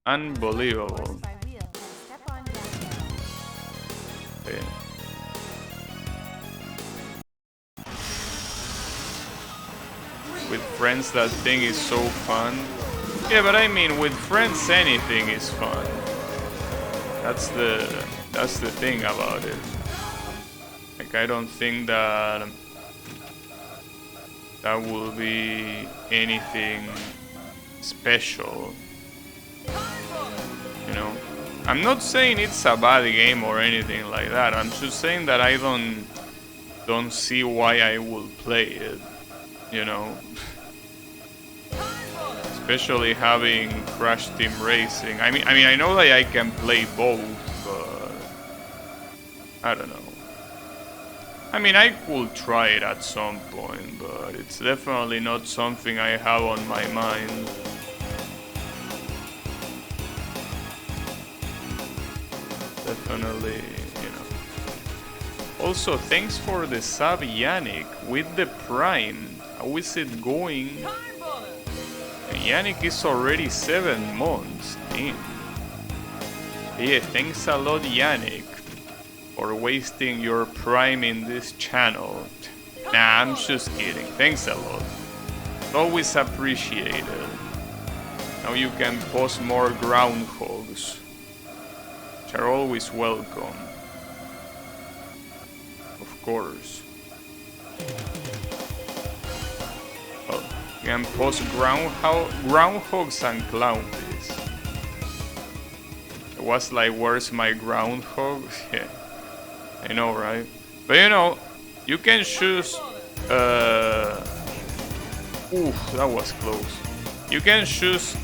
Unbelievable. Yeah. With friends, that thing is so fun. Yeah, but I mean, with friends, anything is fun. That's the thing about it. Like, I don't think that will be anything special. You know, I'm not saying it's a bad game or anything like that. I'm just saying that I don't see why I will play it. You know, especially having Crash Team Racing. I mean, I know that I can play both, but I don't know. I mean, I could try it at some point, but it's definitely not something I have on my mind. Definitely, you know. Also, thanks for the sub, Yannick, with the Prime. How is it going? And Yannick is already 7 months. Damn. Yeah, thanks a lot, Yannick, for wasting your Prime in this channel. Nah, I'm just kidding. Thanks a lot. Always appreciated. Now you can post more groundhogs, which are always welcome. Of course. Well, you can post groundhogs and clownfish. It was like, where's my groundhog? Yeah, I know, right? But you know, you can choose. Oof, that was close. You can choose.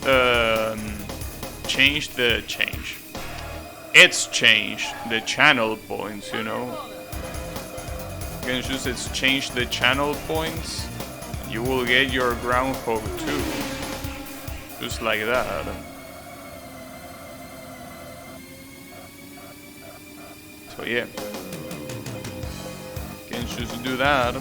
It's changed the channel points. You know. You can choose change the channel points. You will get your groundhog too. Just like that. So yeah. Can choose to do that.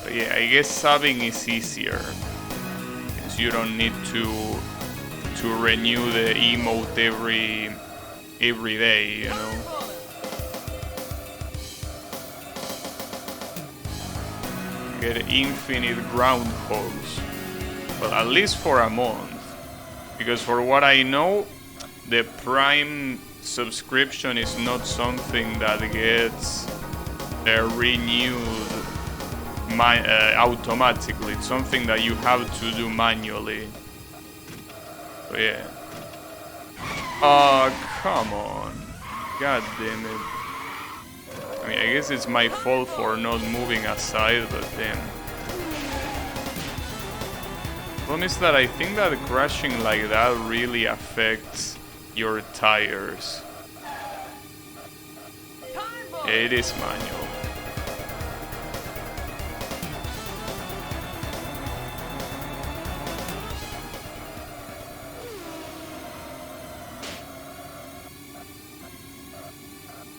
But yeah, I guess subbing is easier, because you don't need to renew the emote every day, you know. Get infinite groundhogs. Well, at least for a month, because for what I know, the Prime subscription is not something that gets renewed automatically. It's something that you have to do manually. So yeah. Oh, come on. God damn it. I mean, I guess it's my fault for not moving aside, but damn. The problem is that I think that crashing like that really affects your tires. Yeah, it is manual.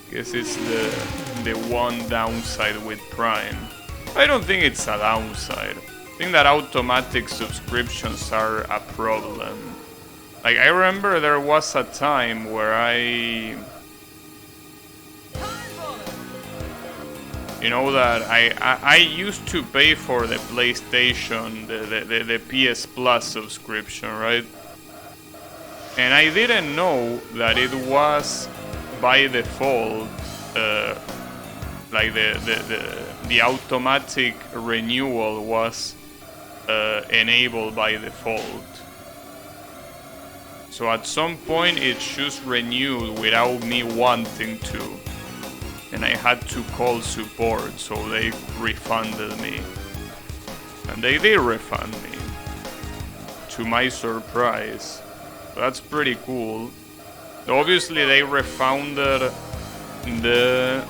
Guess it's the one downside with Prime. I don't think it's a downside. I think that automatic subscriptions are a problem. Like, I remember there was a time where you know that I used to pay for the PlayStation, the PS Plus subscription, right? And I didn't know that it was by default, like the automatic renewal was enabled by default. So at some point it just renewed without me wanting to, and I had to call support, so they refunded me, and they did refund me, to my surprise. That's pretty cool. Obviously, they refunded the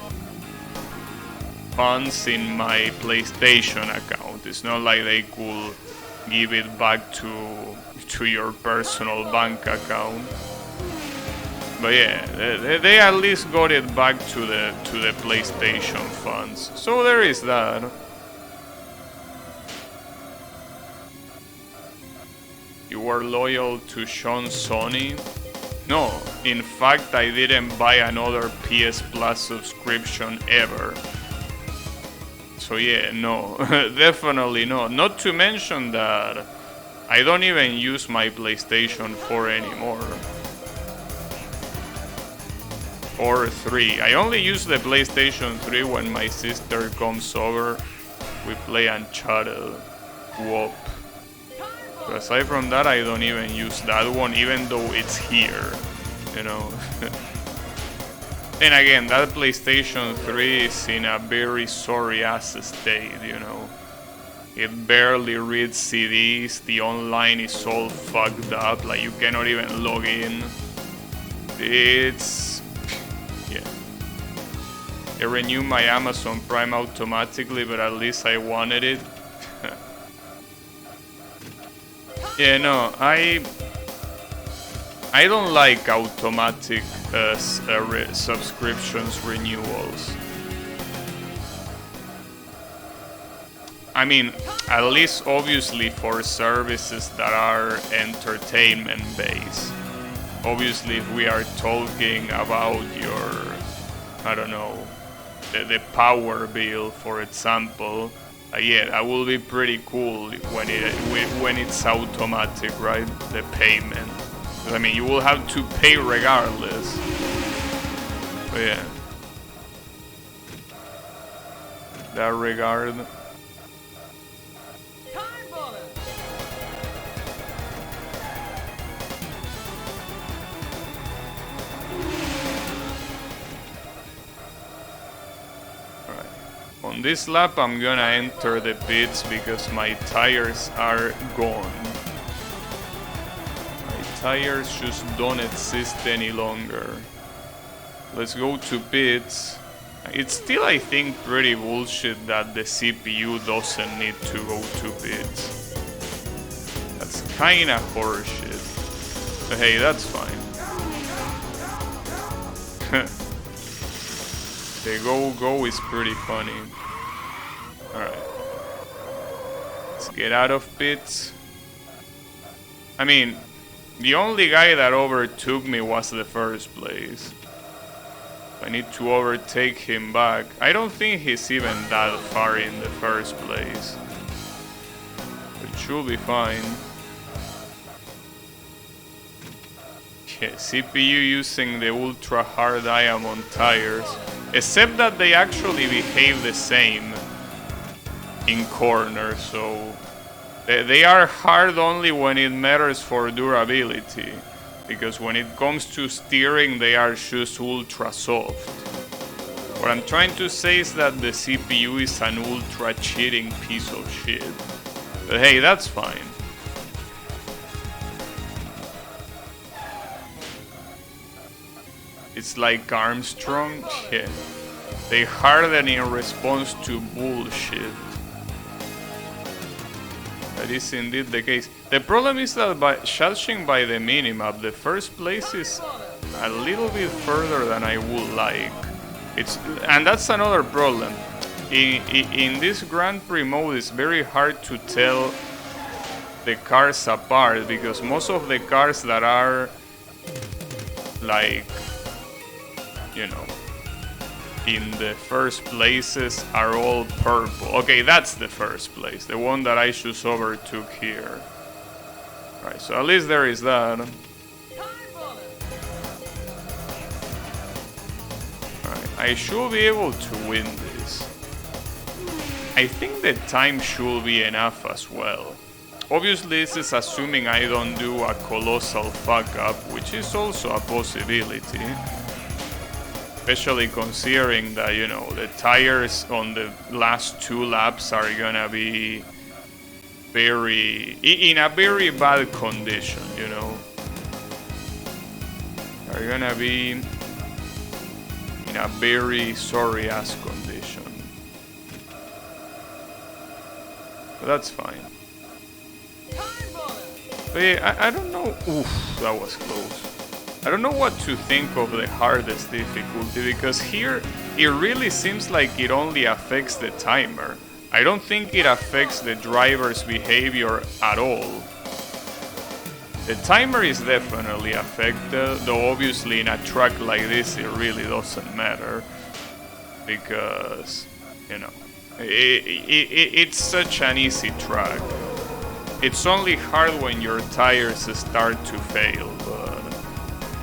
funds in my PlayStation account. It's not like they could give it back to your personal bank account. But yeah, they at least got it back to the PlayStation funds. So there is that. You were loyal to Sean Sony? No, in fact I didn't buy another PS Plus subscription ever. So yeah, no, definitely no. Not to mention that I don't even use my PlayStation 4 anymore. Or 3. I only use the PlayStation 3 when my sister comes over. We play Uncharted. Whoop. But aside from that, I don't even use that one, even though it's here, you know. And again, that PlayStation 3 is in a very sorry ass state, you know. It barely reads CDs, the online is all fucked up, like you cannot even log in. It's... yeah. I renew my Amazon Prime automatically, but at least I wanted it. Yeah, no, I don't like automatic subscriptions renewals. I mean, at least obviously for services that are entertainment based. Obviously, if we are talking about your, I don't know, the power bill, for example. Yeah, that will be pretty cool when it's automatic, right? The payment. I mean, you will have to pay regardless. But yeah. That regard. On this lap I'm gonna enter the pits because my tires are gone. My tires just don't exist any longer. Let's go to pits. It's still, I think, pretty bullshit that the CPU doesn't need to go to pits. That's kinda horseshit. But hey, that's fine. The go is pretty funny. Alright. Let's get out of pits. I mean, the only guy that overtook me was the first place. I need to overtake him back. I don't think he's even that far in the first place. It should be fine. Yeah, CPU using the ultra hard diamond tires. Except that they actually behave the same in corners, so they are hard only when it matters for durability, because when it comes to steering they are just ultra soft. What I'm trying to say is that the CPU is an ultra cheating piece of shit. But hey, that's fine. It's like Armstrong, yeah. They harden in response to bullshit. That is indeed the case. The problem is that judging by the minimap, the first place is a little bit further than I would like. And that's another problem. In this Grand Prix mode, it's very hard to tell the cars apart, because most of the cars that are like, you know, in the first places are all purple. Okay, that's the first place, the one that I just overtook here. Alright, so at least there is that. Alright, I should be able to win this. I think the time should be enough as well. Obviously, this is assuming I don't do a colossal fuck up, which is also a possibility. Especially considering that, you know, the tires on the last 2 laps are gonna be in a very bad condition, you know. Are gonna be in a very sorry ass condition. But that's fine. But yeah, I don't know. Oof, that was close. I don't know what to think of the hardest difficulty, because here it really seems like it only affects the timer. I don't think it affects the driver's behavior at all. The timer is definitely affected, though obviously in a track like this it really doesn't matter, because, you know, it's such an easy track. It's only hard when your tires start to fail, but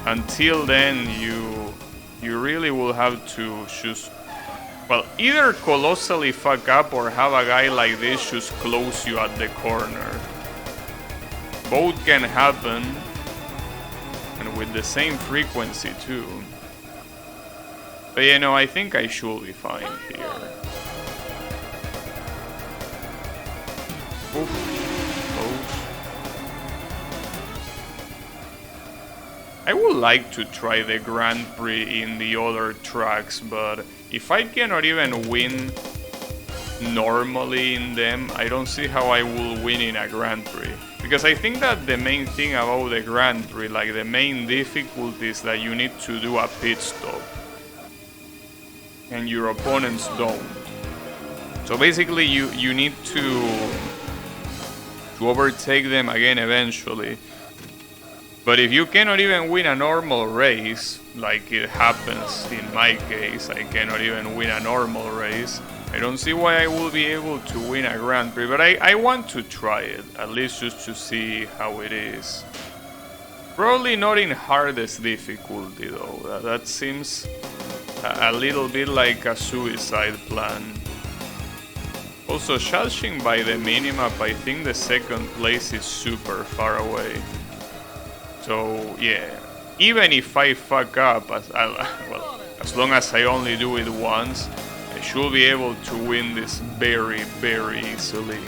until then you really will have to choose, well, either colossally fuck up or have a guy like this just close you at the corner. Both can happen, and with the same frequency too. But you know, I think I should be fine here. Oof. I would like to try the Grand Prix in the other tracks, but if I cannot even win normally in them, I don't see how I will win in a Grand Prix. Because I think that the main thing about the Grand Prix, like the main difficulty, is that you need to do a pit stop. And your opponents don't. So basically you need to overtake them again eventually. But if you cannot even win a normal race, like it happens in my case, I cannot even win a normal race, I don't see why I will be able to win a Grand Prix, but I want to try it, at least just to see how it is. Probably not in hardest difficulty though, that seems a little bit like a suicide plan. Also, judging by the minimap, I think the second place is super far away. So yeah, even if I fuck up, as long as I only do it once, I should be able to win this very, very easily.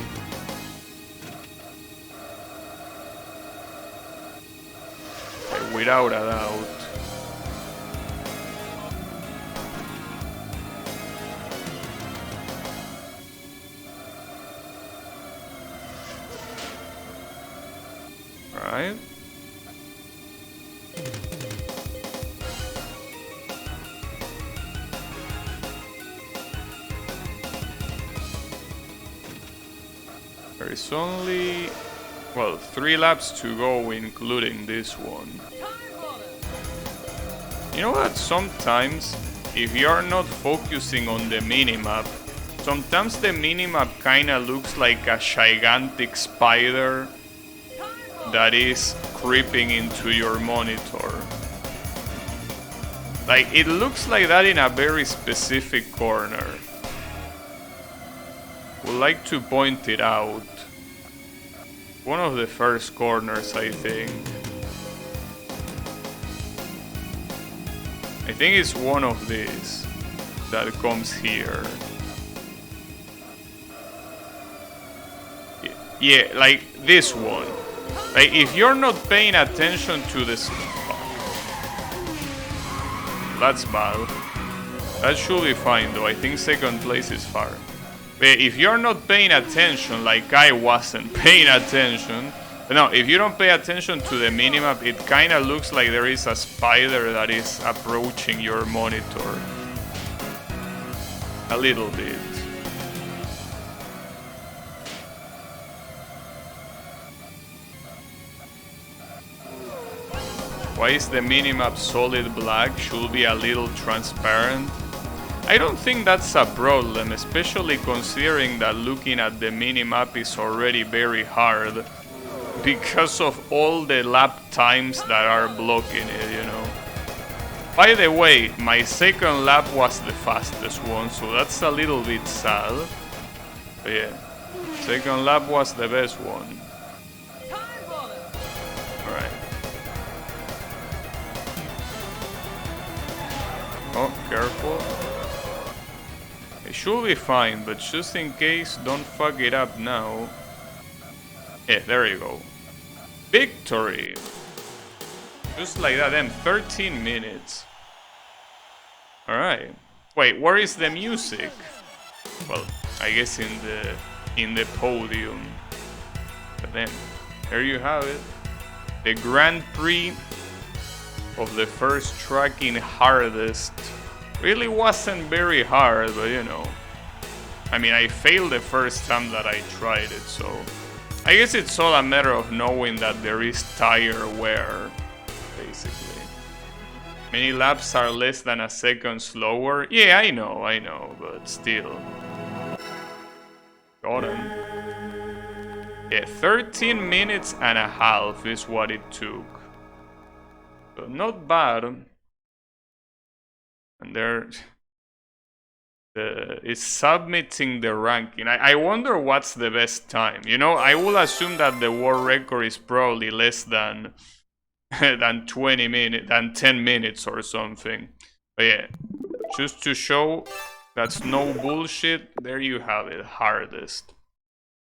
Without a doubt. Right. There is only, well, 3 laps to go, including this one. You know what, sometimes, if you are not focusing on the minimap, sometimes the minimap kinda looks like a gigantic spider that is creeping into your monitor. Like, it looks like that in a very specific corner. Would like to point it out. One of the first corners, I think. I think it's one of these that comes here. Yeah, like this one. Like, if you're not paying attention to this... That's bad. That should be fine though, I think second place is far. But if you're not paying attention, like I wasn't paying attention... No, if you don't pay attention to the minimap, it kinda looks like there is a spider that is approaching your monitor. A little bit. Why is the minimap solid black? Should be a little transparent. I don't think that's a problem, especially considering that looking at the minimap is already very hard because of all the lap times that are blocking it, you know. By the way, my second lap was the fastest one, so that's a little bit sad. But yeah, second lap was the best one. Alright. Oh, careful. It should be fine, but just in case, don't fuck it up now. Yeah, there you go. Victory! Just like that, then 13 minutes. Alright. Wait, where is the music? Well, I guess in the podium. But then, there you have it. The Grand Prix of the first tracking hardest. Really wasn't very hard, but you know. I mean, I failed the first time that I tried it, so I guess it's all a matter of knowing that there is tire wear, basically. Many laps are less than a second slower. Yeah, I know, but still. Got him. Yeah, 13 minutes and a half is what it took. So not bad. And there is submitting the ranking. I wonder what's the best time. You know, I will assume that the world record is probably less than than 20 minutes, than 10 minutes or something. But yeah, just to show that's no bullshit, there you have it, hardest.